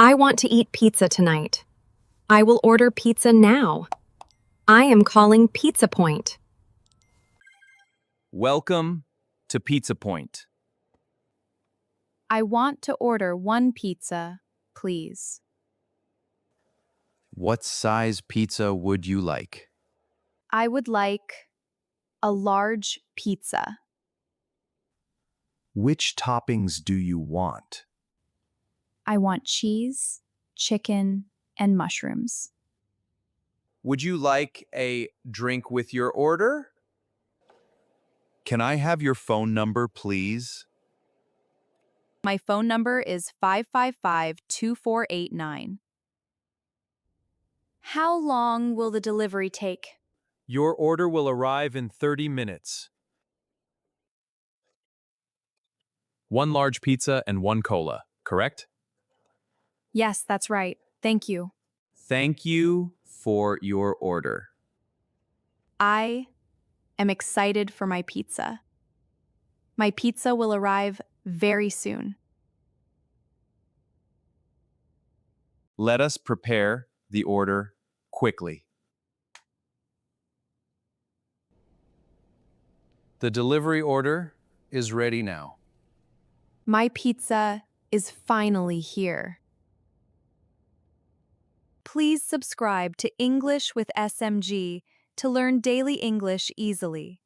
I want to eat pizza tonight. I will order pizza now. I am calling Pizza Point. Welcome to Pizza Point. I want to order one pizza, please. What size pizza would you like? I would like a large pizza. Which toppings do you want? I want cheese, chicken, and mushrooms. Would you like a drink with your order? Can I have your phone number, please? My phone number is 555-2489. How long will the delivery take? Your order will arrive in 30 minutes. One large pizza and one cola, correct? Yes, that's right. Thank you. Thank you for your order. I am excited for my pizza. My pizza will arrive very soon. Let us prepare the order quickly. The delivery order is ready now. My pizza is finally here. Please subscribe to English with SMG to learn daily English easily.